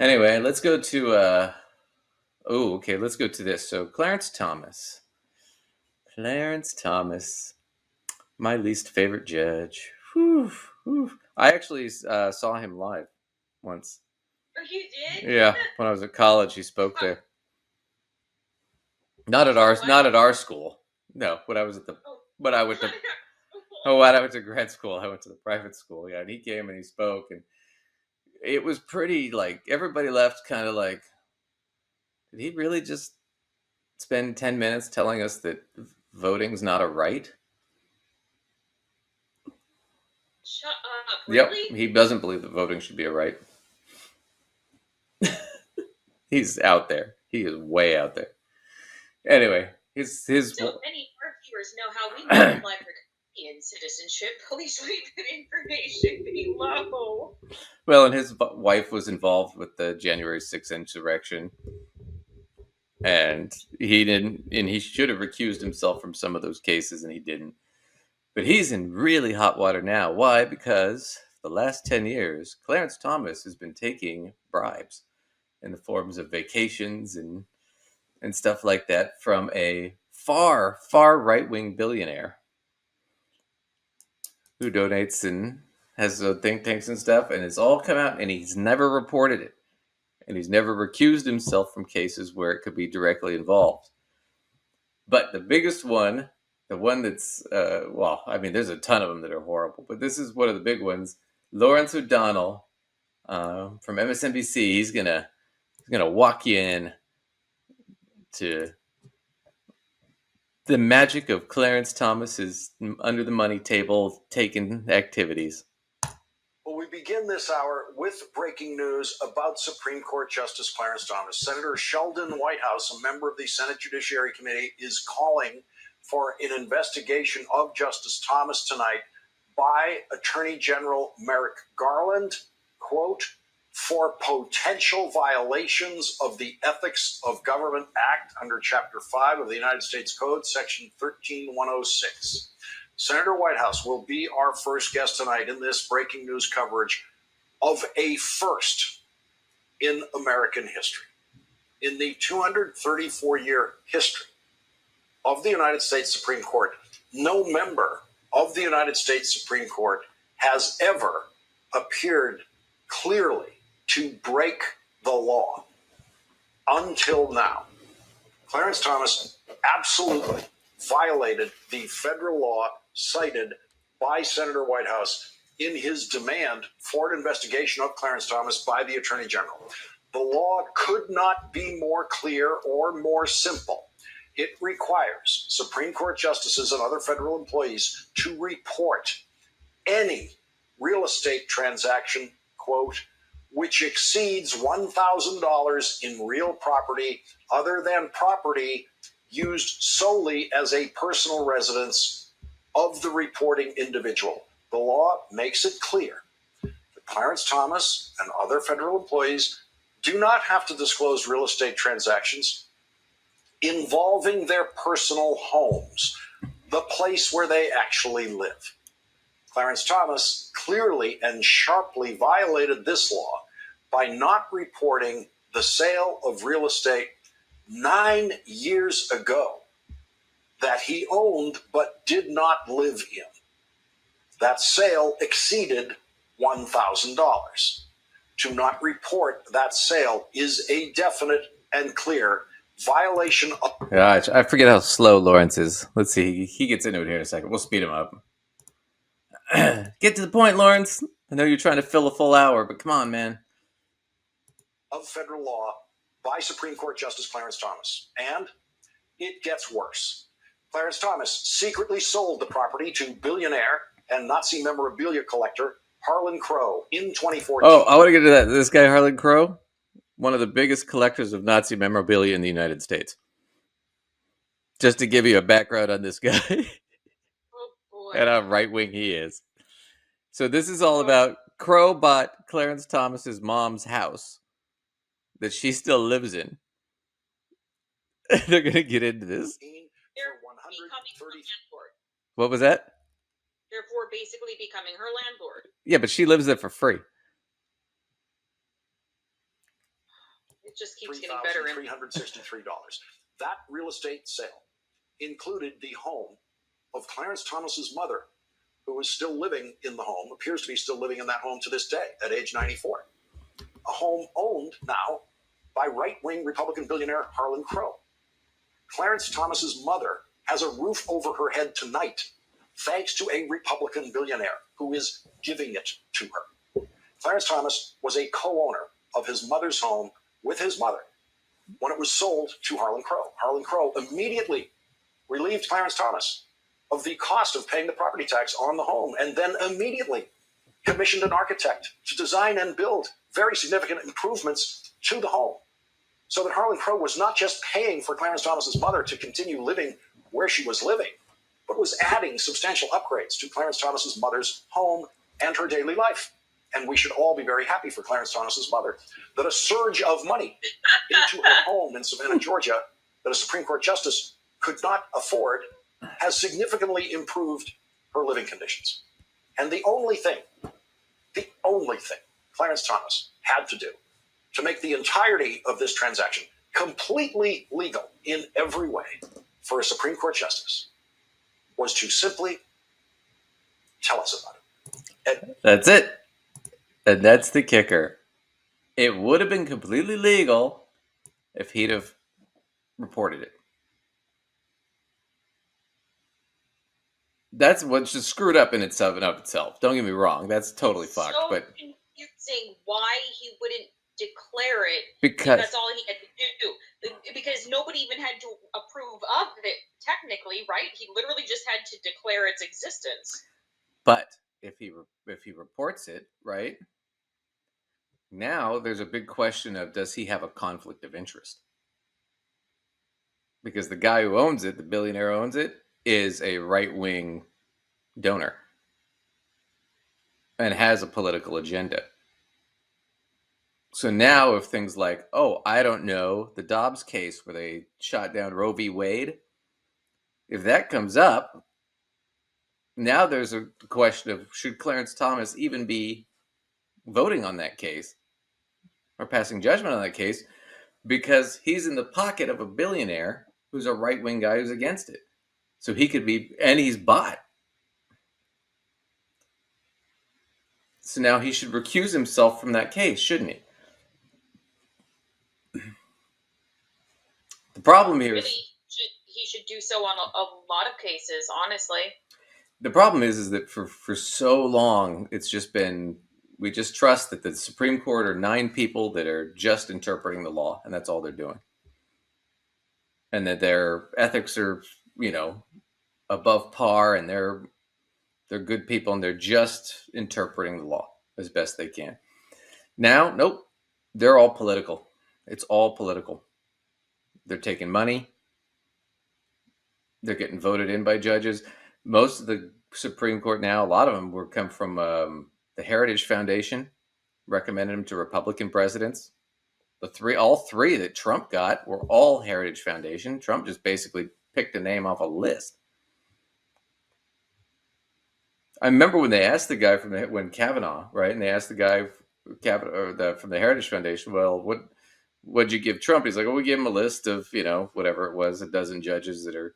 Anyway, let's go to let's go to this. So Clarence Thomas. Clarence Thomas, my least favorite judge. Whew, whew. I actually saw him live once. Oh, you did? Yeah, when I was at college, he spoke there. Not at our school. No, when I was at the when I went to when I went to grad school, I went to the private school. Yeah, and he came and he spoke, and it was pretty like everybody left kind of like, did he really just spend 10 minutes telling us that voting's not a right? Shut up! Yep, Really? he doesn't believe that voting should be a right. He's out there. He is way out there. Anyway, his So many of our viewers know how we might apply for Canadian citizenship. Please read that information below. well, and his wife was involved with the January 6th insurrection, and he should have recused himself from some of those cases, and he didn't. But he's in really hot water now. Why? Because the last 10 years, Clarence Thomas has been taking bribes in the forms of vacations and stuff like that from a far, far right-wing billionaire who donates and has think tanks and stuff, and it's all come out, and he's never reported it. And he's never recused himself from cases where it could be directly involved. But the biggest one, the one that's, there's a ton of them that are horrible, but this is one of the big ones. Lawrence O'Donnell from MSNBC, he's gonna walk you in to the magic of Clarence Thomas's under the money table taking activities. Well, we begin this hour with breaking news about Supreme Court Justice Clarence Thomas. Senator Sheldon Whitehouse, a member of the Senate Judiciary Committee, is calling for an investigation of Justice Thomas tonight by Attorney General Merrick Garland, quote, for potential violations of the Ethics of Government Act under Chapter 5 of the United States Code, Section 13106. Senator Whitehouse will be our first guest tonight in this breaking news coverage of a first in American history. In the 234-year history of the United States Supreme Court, no member of the United States Supreme Court has ever appeared clearly to break the law until now. Clarence Thomas absolutely violated the federal law cited by Senator Whitehouse in his demand for an investigation of Clarence Thomas by the Attorney General. The law could not be more clear or more simple. It requires Supreme Court justices and other federal employees to report any real estate transaction, quote, which exceeds $1,000 in real property other than property used solely as a personal residence of the reporting individual. The law makes it clear that Clarence Thomas and other federal employees do not have to disclose real estate transactions involving their personal homes, the place where they actually live. Clarence Thomas clearly and sharply violated this law by not reporting the sale of real estate 9 years ago that he owned but did not live in. That sale exceeded $1,000. To not report that sale is a definite and clear violation of... Gosh, I forget how slow Lawrence is. Let's see. He gets into it here in a second. We'll speed him up. Get to the point, Lawrence. I know you're trying to fill a full hour, but come on, man. Of federal law by Supreme Court Justice Clarence Thomas. And it gets worse. Clarence Thomas secretly sold the property to billionaire and Nazi memorabilia collector Harlan Crow in 2014. Oh, I want to get to that. This guy, Harlan Crow, one of the biggest collectors of Nazi memorabilia in the United States. Just to give you a background on this guy. Oh boy. And how right-wing he is. So this is all about Crow bought Clarence Thomas's mom's house that she still lives in. They're going to get into this. They're becoming her landlord. What was that? Therefore, basically becoming her landlord. Yeah, but she lives there for free. It just keeps getting better. $3,363. That real estate sale included the home of Clarence Thomas's mother, who is still living in the home, appears to be still living in that home to this day at age 94. A home owned now by right-wing Republican billionaire Harlan Crow. Clarence Thomas's mother has a roof over her head tonight, thanks to a Republican billionaire who is giving it to her. Clarence Thomas was a co-owner of his mother's home with his mother when it was sold to Harlan Crow. Harlan Crow immediately relieved Clarence Thomas of the cost of paying the property tax on the home, and then immediately commissioned an architect to design and build very significant improvements to the home, so that Harlan Crow was not just paying for Clarence Thomas's mother to continue living where she was living, but was adding substantial upgrades to Clarence Thomas's mother's home and her daily life. And we should all be very happy for Clarence Thomas's mother that a surge of money into her home in Savannah, Georgia, that a Supreme Court justice could not afford, has significantly improved her living conditions. And the only thing Clarence Thomas had to do to make the entirety of this transaction completely legal in every way for a Supreme Court justice was to simply tell us about it. And that's it. And that's the kicker. It would have been completely legal if he'd have reported it. That's what's just screwed up in itself and of itself. Don't get me wrong. That's totally fucked. So But confusing why he wouldn't declare it, because that's all he had to do. Because nobody even had to approve of it technically, right? He literally just had to declare its existence. But if he reports it, right, now there's a big question of, does he have a conflict of interest? Because the guy who owns it, the billionaire who owns it, is a right-wing donor and has a political agenda. So now if things like, oh, I don't know, the Dobbs case where they shot down Roe v. Wade, if that comes up, now there's a question of, should Clarence Thomas even be voting on that case or passing judgment on that case, because he's in the pocket of a billionaire who's a right-wing guy who's against it. So he could be, and he's bought. So now he should recuse himself from that case, shouldn't he? The problem here is... He should do so on a lot of cases, honestly. The problem is that for so long, it's just been, we just trust that the Supreme Court are 9 people that are just interpreting the law, and that's all they're doing. And that their ethics are, above par, and they're good people, and they're just interpreting the law as best they can. Now, nope, they're all political. It's all political. They're taking money. They're getting voted in by judges. Most of the Supreme Court now, a lot of them come from the Heritage Foundation, recommended them to Republican presidents. All three that Trump got were all Heritage Foundation. Trump just basically picked a name off a list. I remember when they asked the guy when Kavanaugh, right? And they asked the guy from the Heritage Foundation, well, what'd you give Trump? He's like, well, we gave him a list of, whatever it was, a dozen judges that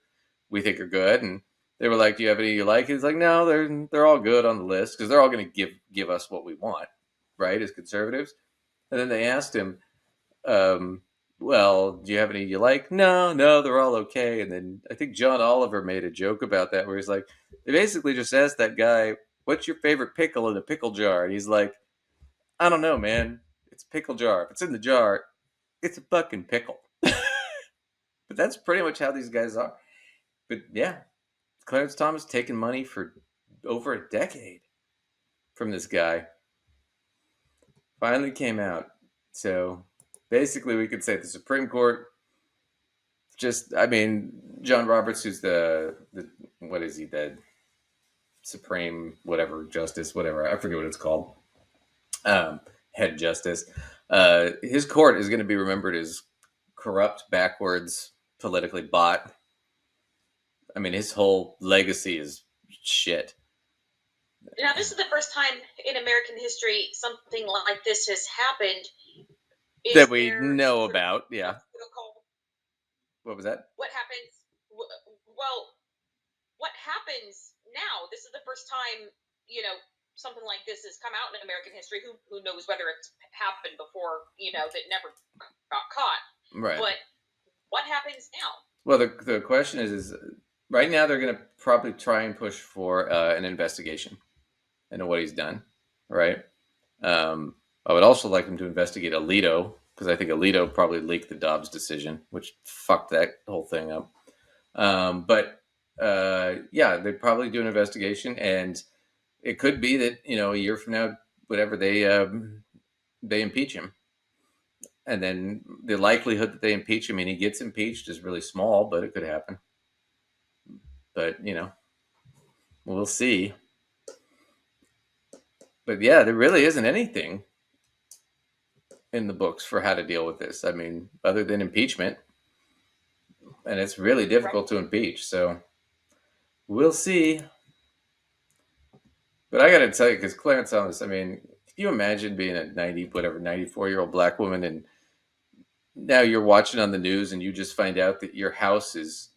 we think are good. And they were like, do you have any you like? He's like, no, they're all good on the list, because they're all going to give us what we want, right, as conservatives. And then they asked him, well, do you have any you like? No, they're all okay. And then I think John Oliver made a joke about that, where he's like, they basically just asked that guy, what's your favorite pickle in a pickle jar? And he's like, I don't know, man. It's a pickle jar. If it's in the jar, it's a fucking pickle. But that's pretty much how these guys are. But yeah, Clarence Thomas taking money for over a decade from this guy. Finally came out. So basically we could say the Supreme Court John Roberts, who's the what is he, the Supreme whatever justice, whatever, I forget what it's called, head justice, his court is going to be remembered as corrupt, backwards, politically bought. I mean, his whole legacy is shit. Now, this is the first time in American history something like this has happened. that we know about. Yeah. Protocol? What was that? What happens? Well, what happens now? This is the first time, something like this has come out in American history. Who knows whether it's happened before, that never got caught. Right. But what happens now? Well, the question is right now they're going to probably try and push for an investigation into what he's done, right? I would also like them to investigate Alito, because I think Alito probably leaked the Dobbs decision, which fucked that whole thing up. But yeah, they probably do an investigation, and it could be that a year from now, whatever they impeach him, and then the likelihood that they impeach him and he gets impeached is really small, but it could happen. But we'll see. But yeah, there really isn't anything in the books for how to deal with this. I mean, other than impeachment, and it's really difficult to impeach. So we'll see. But I got to tell you, because Clarence Thomas, I mean, can you imagine being a 94-year-old black woman, and now you're watching on the news and you just find out that your house is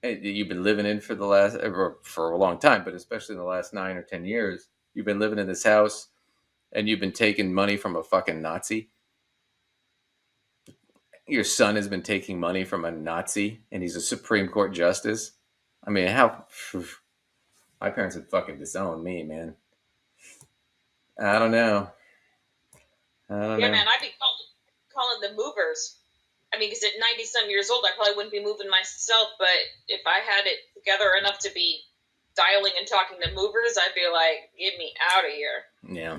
that you've been living in for a long time, but especially in the last 9 or 10 years, you've been living in this house and you've been taking money from a fucking Nazi. Your son has been taking money from a Nazi, and he's a Supreme Court justice. I mean, my parents would fucking disown me, man. I don't know. Man, I'd be calling the movers. I mean, because at 90-some years old, I probably wouldn't be moving myself, but if I had it together enough to be dialing and talking to movers, I'd be like, get me out of here. Yeah.